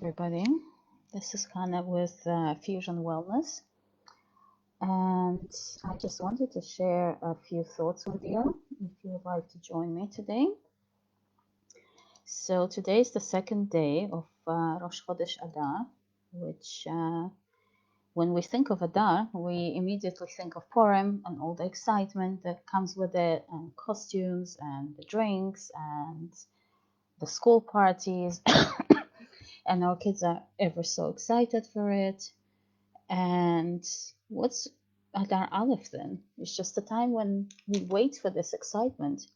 everybody. This is Hannah with Fusion Wellness, and I just wanted to share a few thoughts with you if you would like to join me today. So today is the second day of Rosh Chodesh Adar, which when we think of Adar, we immediately think of Purim and all the excitement that comes with it, and costumes and the drinks and the school parties. And our kids are ever so excited for it. And what's Adar Aleph then? It's just a time when we wait for this excitement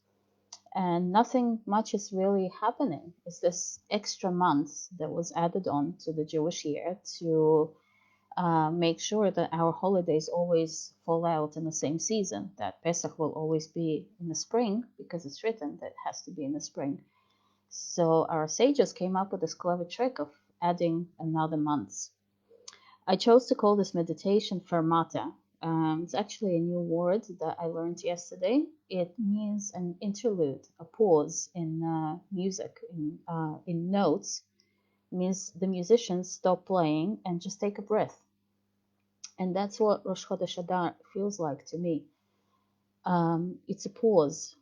and nothing much is really happening. It's this extra month that was added on to the Jewish year to make sure that our holidays always fall out in the same season, that Pesach will always be in the spring because it's written that it has to be in the spring. So our sages came up with this clever trick of adding another month. I chose to call this meditation Fermata. It's actually a new word that I learned yesterday. It means an interlude, a pause in music, in notes. It means the musicians stop playing and just take a breath. And that's what Rosh Chodesh Adar feels like to me. It's a pause.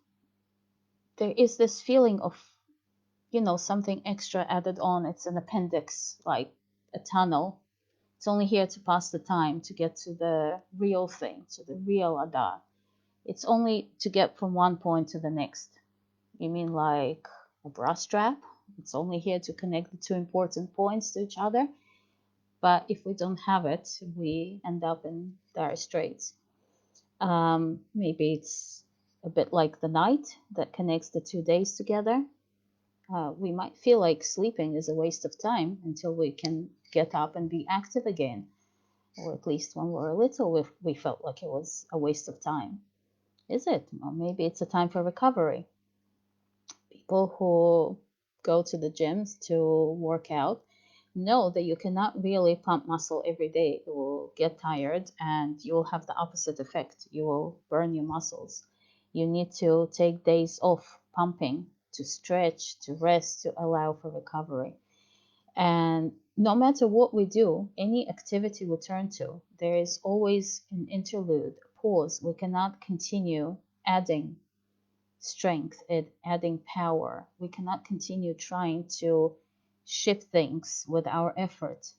There is this feeling of something extra added on. It's an appendix, like a tunnel. It's only here to pass the time, to get to the real thing, to the real Adar. It's only to get from one point to the next. You mean like a bra strap? It's only here to connect the two important points to each other. But if we don't have it, we end up in dire straits. Maybe it's a bit like the night that connects the 2 days together. We might feel like sleeping is a waste of time until we can get up and be active again. Or at least when we were little, we felt like it was a waste of time. Is it? Or maybe it's a time for recovery. People who go to the gyms to work out know that you cannot really pump muscle every day. You will get tired and you will have the opposite effect. You will burn your muscles. You need to take days off pumping, to stretch, to rest, to allow for recovery. And no matter what we do, any activity we turn to, there is always an interlude, a pause. We cannot continue adding strength, adding power. We cannot continue trying to shift things with our effort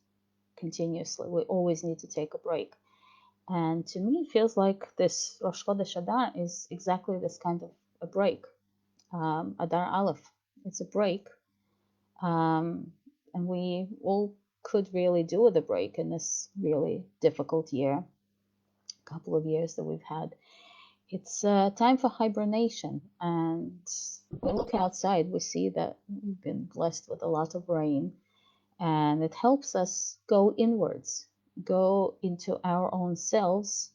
continuously. We always need to take a break. And to me, it feels like this Rosh Chodesh Adar is exactly this kind of a break. Adar Aleph, it's a break. And we all could really do with a break in this really difficult year, couple of years that we've had. It's time for hibernation, and we look outside, we see that we've been blessed with a lot of rain, and it helps us go inwards, go into our own selves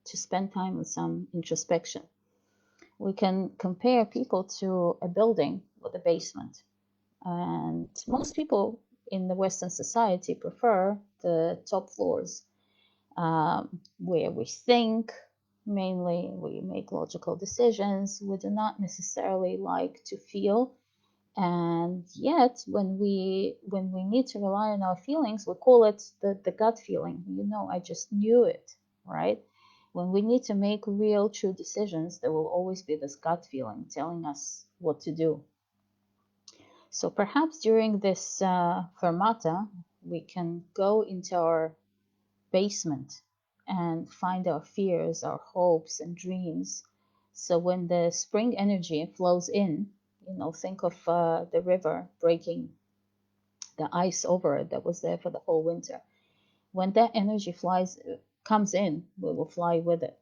to spend time with some introspection. We can compare people to a building with a basement. And most people in the Western society prefer the top floors, where we think, mainly we make logical decisions. We do not necessarily like to feel. And yet, when we need to rely on our feelings, we call it the gut feeling. I just knew it, right? When we need to make real, true decisions, there will always be this gut feeling telling us what to do. So perhaps during this Fermata, we can go into our basement and find our fears, our hopes and dreams. So when the spring energy flows in, think of the river breaking the ice over it that was there for the whole winter. When that energy comes in, we will fly with it.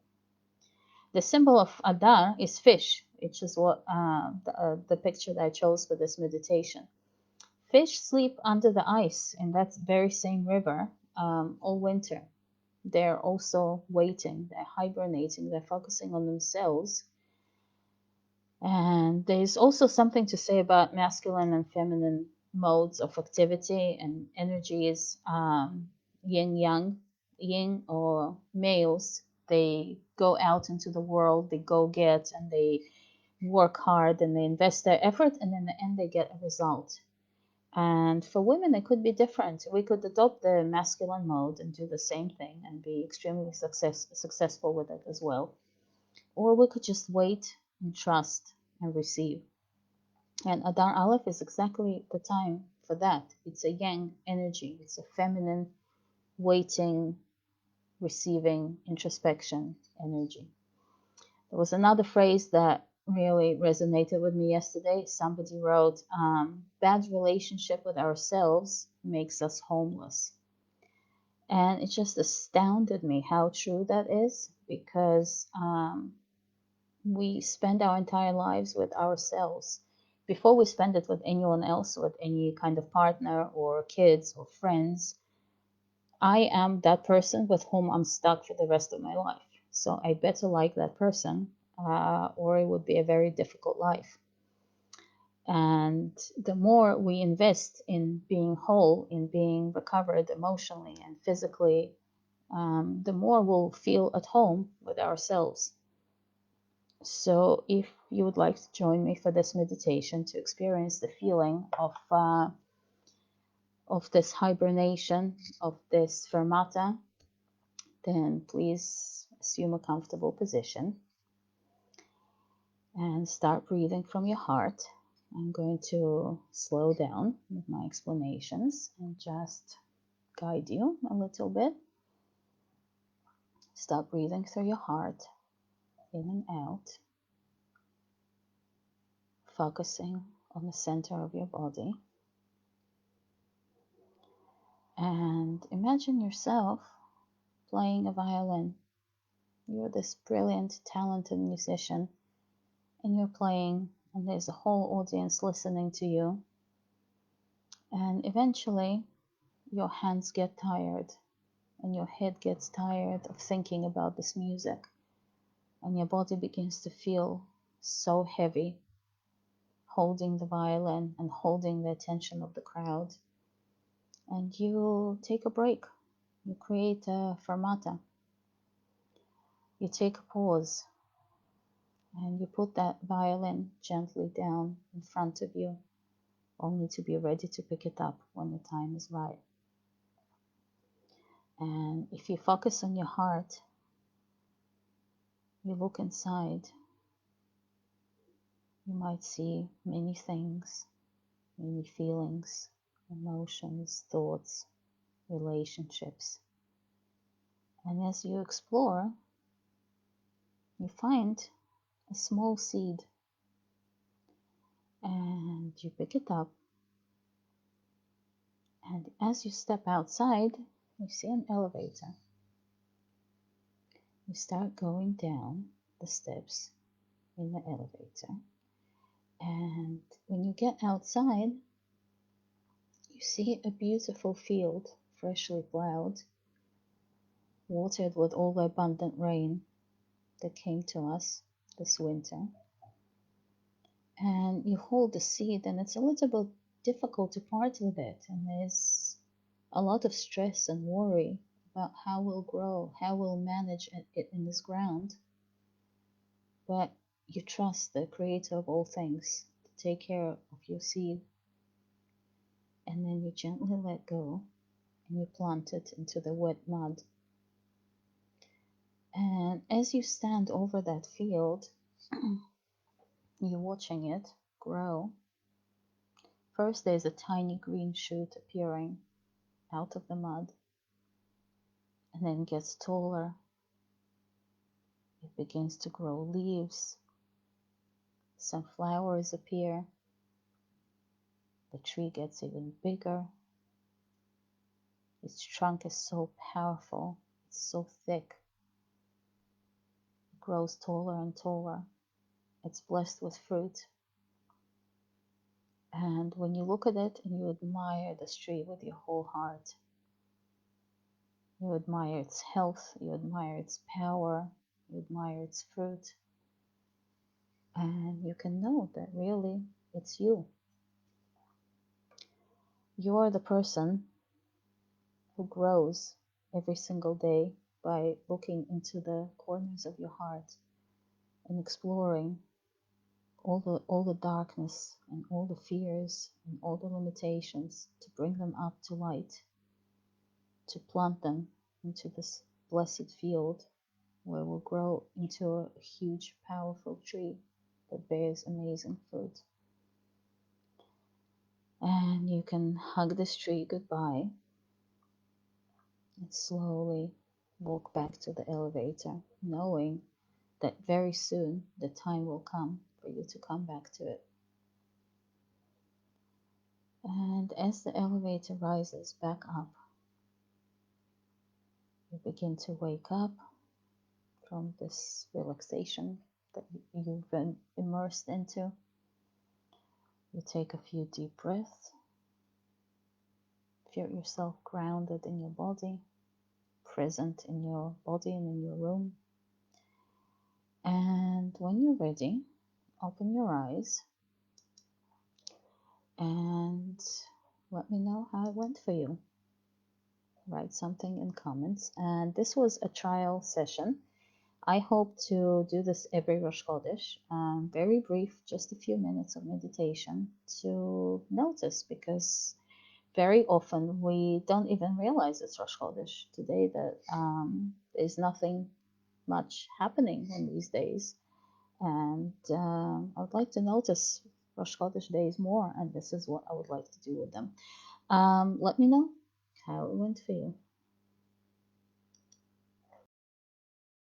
The symbol of Adar is fish, which is what the picture that I chose for this meditation. Fish sleep under the ice in that very same river all winter. They're also waiting, they're hibernating, they're focusing on themselves. And there's also something to say about masculine and feminine modes of activity and energies. Yin-yang, yin or males, they go out into the world, they go get, and they work hard and they invest their effort, and in the end they get a result. And for women, it could be different. We could adopt the masculine mode and do the same thing and be extremely successful with it as well. Or we could just wait and trust and receive. And Adar Aleph is exactly the time for that. It's a yang energy. It's a feminine, waiting, receiving, introspection energy. There was another phrase that really resonated with me yesterday. Somebody wrote, bad relationship with ourselves makes us homeless. And it just astounded me how true that is, because we spend our entire lives with ourselves. Before we spend it with anyone else, with any kind of partner or kids or friends, I am that person with whom I'm stuck for the rest of my life. So I better like that person, or it would be a very difficult life. And the more we invest in being whole, in being recovered emotionally and physically, the more we'll feel at home with ourselves. So if you would like to join me for this meditation to experience the feeling of this hibernation, of this fermata, then please assume a comfortable position and start breathing from your heart. I'm going to slow down with my explanations and just guide you a little bit. Start breathing through your heart, in and out, focusing on the center of your body. And imagine yourself playing a violin. You're this brilliant, talented musician, and you're playing, and there's a whole audience listening to you. And eventually, your hands get tired, and your head gets tired of thinking about this music, and your body begins to feel so heavy, holding the violin and holding the attention of the crowd. And you take a break. You create a fermata. You take a pause, and you put that violin gently down in front of you, only to be ready to pick it up when the time is right. And if you focus on your heart, you look inside, you might see many things, many feelings, emotions, thoughts, relationships. And as you explore, you find a small seed, and you pick it up. And as you step outside, you see an elevator. You start going down the steps in the elevator. And when you get outside, you see a beautiful field, freshly plowed, watered with all the abundant rain that came to us this winter. And you hold the seed, and it's a little bit difficult to part with it. And there's a lot of stress and worry about how we'll grow, how we'll manage it in this ground. But you trust the creator of all things to take care of your seed. And then you gently let go and you plant it into the wet mud. And as you stand over that field, you're watching it grow. First, there's a tiny green shoot appearing out of the mud, and then it gets taller. It begins to grow leaves. Some flowers appear. The tree gets even bigger. Its trunk is so powerful. It's so thick. It grows taller and taller. It's blessed with fruit. And when you look at it and you admire this tree with your whole heart, you admire its health, you admire its power, you admire its fruit, and you can know that really it's you. You're the person who grows every single day by looking into the corners of your heart and exploring all the darkness and all the fears and all the limitations, to bring them up to light, to plant them into this blessed field where will grow into a huge, powerful tree that bears amazing fruit. And you can hug this tree goodbye and slowly walk back to the elevator, knowing that very soon the time will come for you to come back to it. And as the elevator rises back up, you begin to wake up from this relaxation that you've been immersed into. You take a few deep breaths, feel yourself grounded in your body, present in your body and in your room. And when you're ready, open your eyes and let me know how it went for you. Write something in comments. And this was a trial session. I hope to do this every Rosh Chodesh. Very brief, just a few minutes of meditation to notice, because very often we don't even realize it's Rosh Chodesh today, that there's nothing much happening in these days. And I would like to notice Rosh Chodesh days more, and this is what I would like to do with them. Let me know how it went for you.